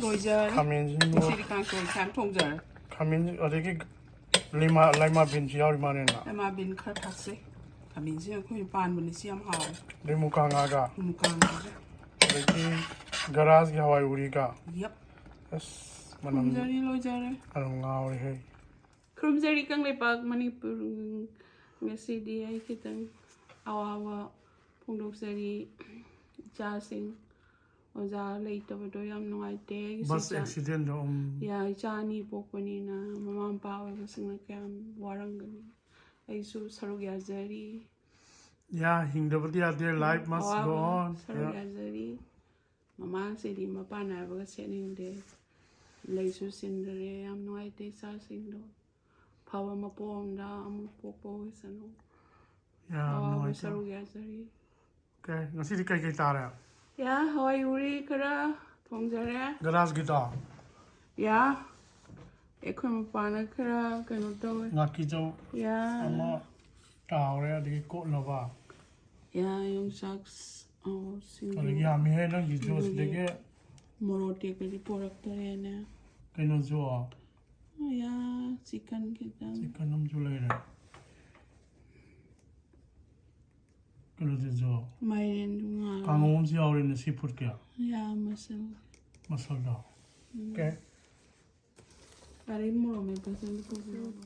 로이저 카멘진도 시리칸소 참 통절 카멘 어디게 라이마 빈지 야리마네나 라이마 빈 칼팍세 카멘진 코이 반분이 시암 하오 리무강아가 무강아가 어디게 가라지 하와이-우리가 얍 에스 만남 쿰저리 로이저레 하ore haore 쿰저리 깡레박 Manipuri ngasi ay kitang awawa pungdoksari jasing oja later do yam no ay te bus accident ya jani pokoni na mama pa wa sing kam warangani ay su sarugazari yeah hingdabati their life must go on sarugazari mama se di mapana ba sening de laisu sindre yam no ay te sa singdo pawa mapom da am popo isano yeah no sarugazari okay ngasi di kai tara ya Hawai-Uri kara thongzare Garageda ya ekhoi mapana kara kano tawe ngakijou ya ama taore di ko lova ya yung saks sing Kalau kami hai nang hijau sedikit, morote kali porak tare na kena jual. ya chicken kita Chicken nam julai dah. Kalau jual. mairen dunga Kangom si awal ni seafood kya, ya mussle masala. Okay. Ari moro me pasen ko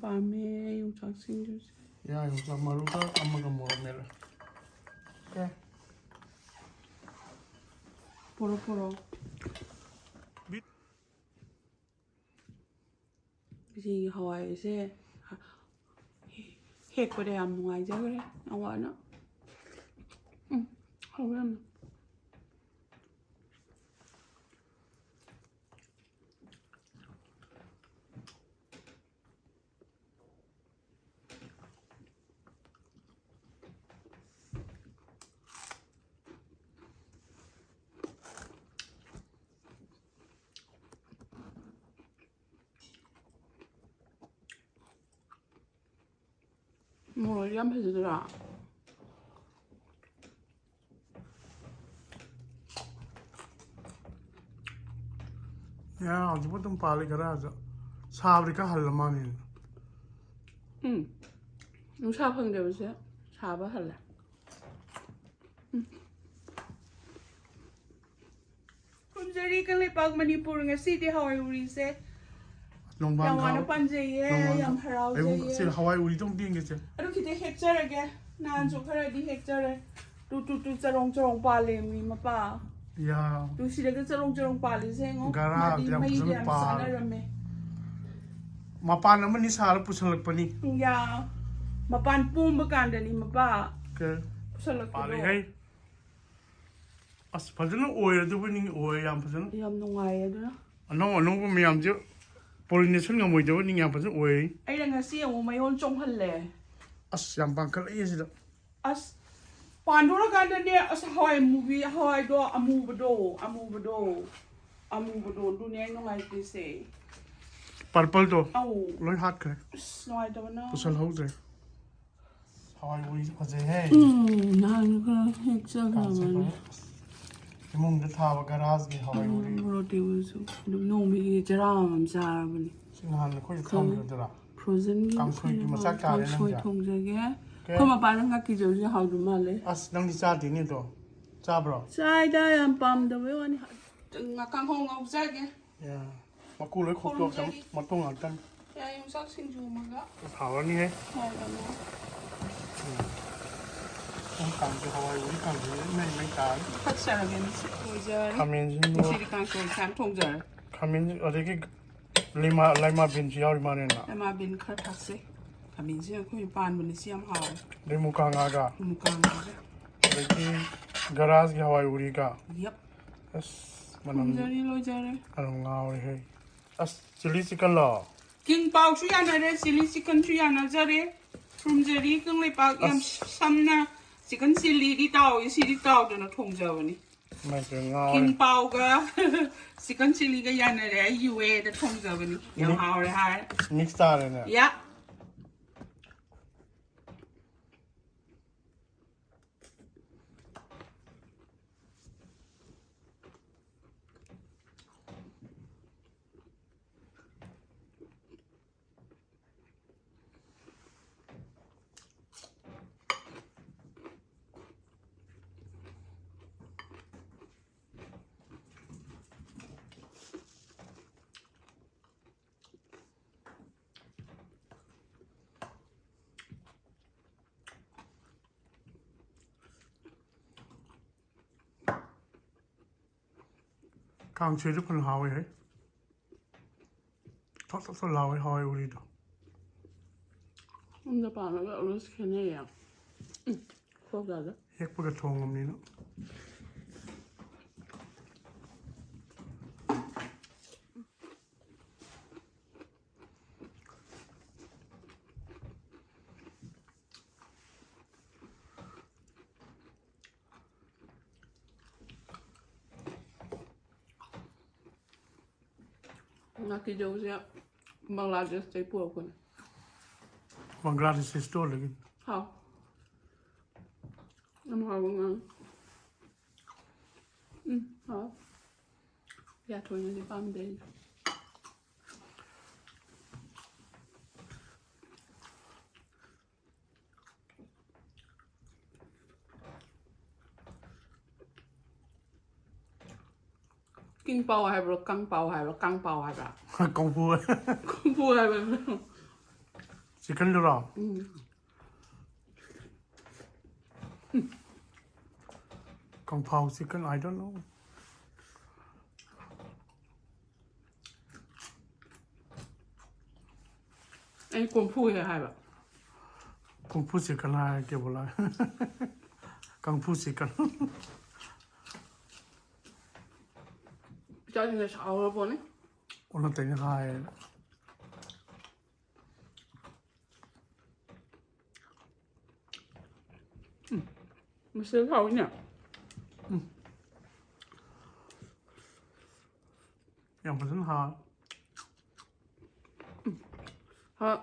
pame yung saks sing jus Ya, yung sama luka, ama kamu mela. Okay. poro 지 하와이에서 핵거래 안 먹어야지 그래 나와나 응 하와이나 뭐 얌패들아 Ya, aja pun tempali kara aja. Sabri ka halamani. 응 샤방데 보세요 샤바 할래 쿰저리 kalipag Manipur nga city Hawai-Uri se Long bang yang wana kau. panjaye yang harau Ayo, si jaye Hawai-Uri tong ting gitu. aduh kita hektarage nan so khara di hektare tu charong pale mi mapa Ya, tu sida ke charong pale se ngo Gara yang pesan pal. rame Mapan naman ni sahara pusal pani. ya mapan pum bakanda ni mapa Okay. salak Pali hai. As pajan oil tu pun ni oil yang pajan. yam nungai aduna Anong ko miyam je. Pollination nga mo je ni yang pajan oil. ai nga si ang mayon chong halle As yang bangkal iya sih. as pandora kanda ne as Hawaii movie Hawaii do amu bodo dunia nungai ti se Purple tu. au Loy hat kare. nungai to na Pusal hau je. Hawai-Uri pajan hai. nan ka heksa ka man Mung de thawa garage ni Hawai-Uri. roti usu no mi jaram sarabani Singahan ko yung kang dara. frozen Kang sui ki masak ka rin sui nang thong jage koma pa nang ngakijou je hau du male As nang di cha di ni to. Cha bro. sai da yam pam da we wani ngakang hong au jage Ya. Maku loy khok tok sam matong ang tan. ya yung sak sing ju maga Thawa ni hai. hai da mo Ang kang je Hawai-Uri kang je mai kan. phát ra cái giờ Kamen jingo. chỉ càng số chán thông giờ Kamen 어디게 라이마 빈지 야리마네나. em mà bên khát phát sẽ mình sẽ không bị pan mình xem hào 리무강아가 một càng 어디게 가라지 Hawai-Uri가 yep 에스 không 만남 giờ đi lôi giờ đấy haore haore as chili chicken lo. kung-pao suy ăn đấy chili chicken suy ăn giờ đấy không giờ đi kung lấy bao em xăm na chicken chili đi tàu cho nó thông giờ vậy Mai ke ngao. kung-pao cái chicken chili cái ăn đấy UA để thông giờ vậy yêu Haore Haore Mix ta re na. yeah 강 제주편 하와이 더 라와이 하와이-Uri 근데 바나가 어르스케네야. 거기다. 예쁘게 좋은 겁니다. ngakijou siya Bangladesh tay po ko na. Bangladesh store lagi. How? Ang hawang nga. How? Ya thôi nó đi băm đây. kung-pao hay là kung-pao hay là kung-pao hay là 공부. kung-pao hay là chicken lura. kung-pao chicken, I don't know. anh kung-fu hay là kung-fu chicken है क्या बोला है? kung-fu chicken. cho nên là sao rồi bọn ấy 오늘 되게 하에 mussle hầu nhỉ 야 무슨 하? hả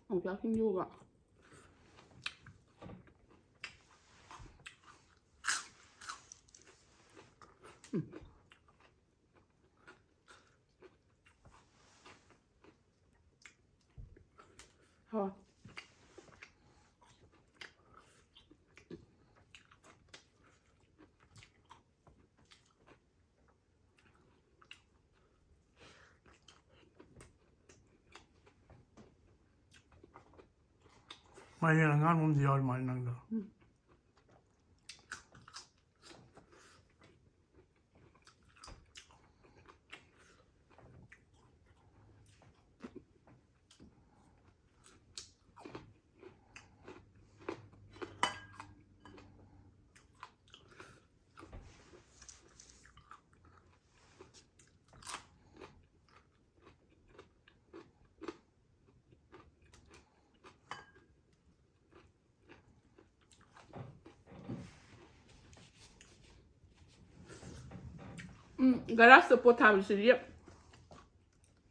không cho kinh du ạ thôi 많이 안 몸지 열 많이 난다. Garas på tavlseriet.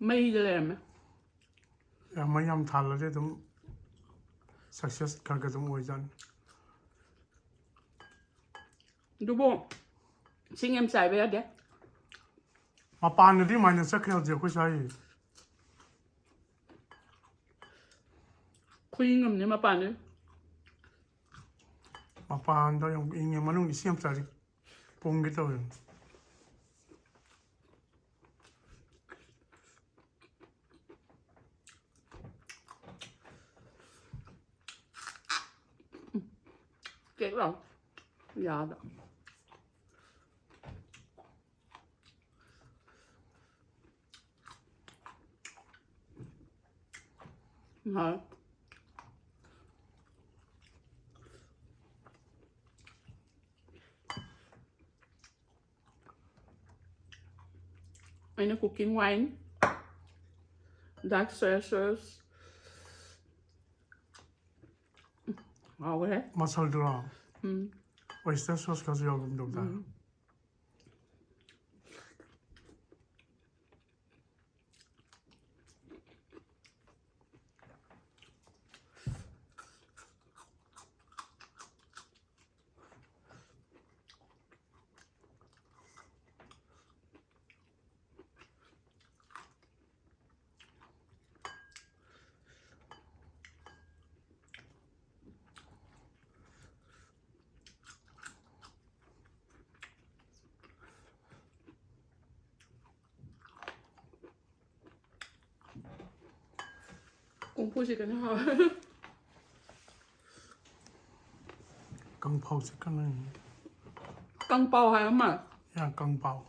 Mig det där med. 야 많이 달라져 좀 success 가게 좀 오이잖아. Du bo. Xin em xài về đấy. mà pan đi mà nó sẽ khéo gì cũng sai. Khuyên ngầm nhưng mà bạn ấy. mà pan đó yung ingin manung di siam cari pung gitu. Chết rồi. Dạ đó. Hả? Anh cooking wine. Dark soy sauce. Ngon quá thế. mussle 들어. oyster sauce 가서 여금 동다. Cũng phu gì cái nào. kung-pao sẽ cân này. kung-pao hay mà. Yeah, kung-pao.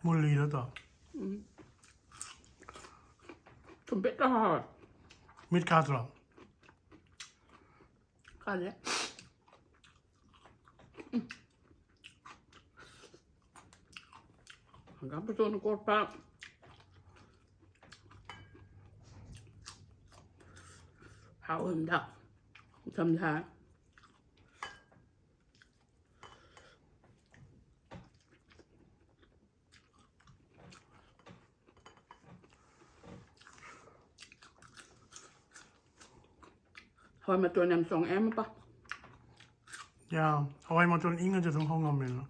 Mua lì đó tao. Không biết đó hả? Mít cá tao. Cá đấy. Gắm vào cho nó cột vào. Hào hứng đạo. Thầm thà. Thôi mà tôi nằm xong em ba. Yeah, Hawaii mà tôi ingin cho thằng Hong Kong mình.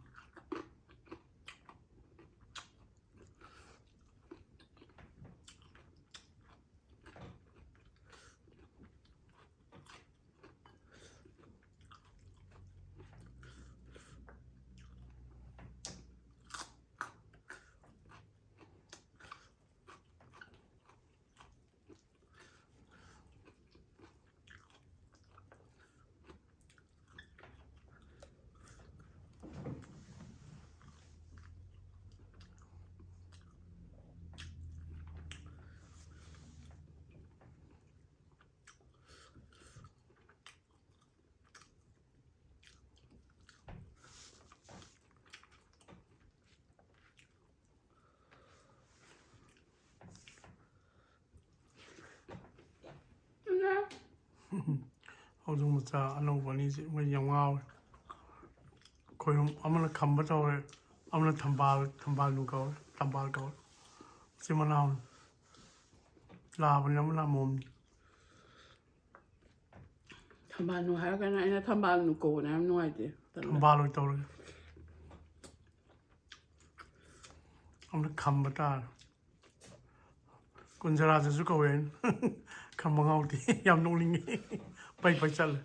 Hậu dung một giờ ăn lâuวันนี้สิไม่ยังว้าวคอยเอามันคำว่าเจ้าเลยเอามันทำบาลดูเขาทำบาลเขาสิมันเอาลาวันนี้มันลามุม Thầm bà nó hay cái này là thầm bà nó cổ này em nói thì. ทำบาลเลยเจ้าเลยเอามันคำว่าตาคุณจะราจะสุกเวนคำว่าเอาที่ยำนงลิงไปจัดเลย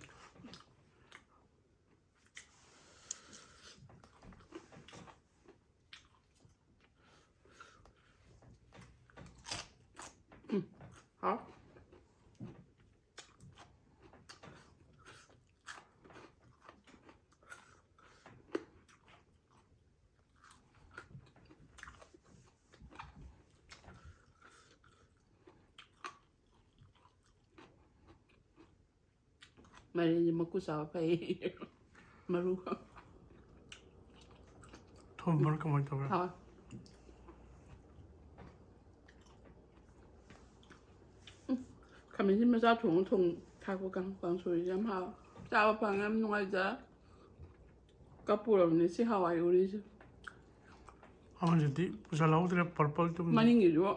Hả? Mày đi mà cứ sợ phải mà ru. ทุ่มมันก็ไม่ตัวเลย Thôi. Cảm ơn mà ra thùng thác của căn phòng suy giám hào. Chào bạn em nói ra. Các bộ làm này sẽ Hawai-Uri chứ. เอามันจะที่ผู้ชายเราที่เรียก purple ตุ้ม Mà nhìn gì đó.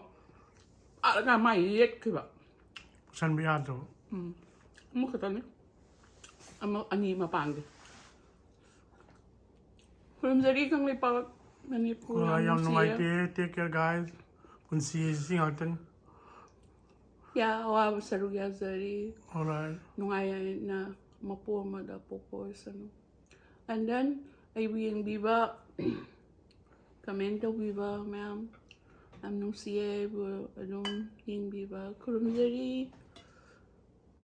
À là cả mày yết kì bà. ฉันไม่อาจจะ Mất cái tên đấy. Anh nhìn mà bạn kì. Kung jadi kang lipat Manipuri ก็ยังน้อย Mukbang. take care guys คุณซีสิงห์ตัน Ya, wow, seru ya dari alright nung ay na mapo madapopo sa no. And then ay wiyang biba kamento biba ma'am. Am nung siye anong yung biba kurum dari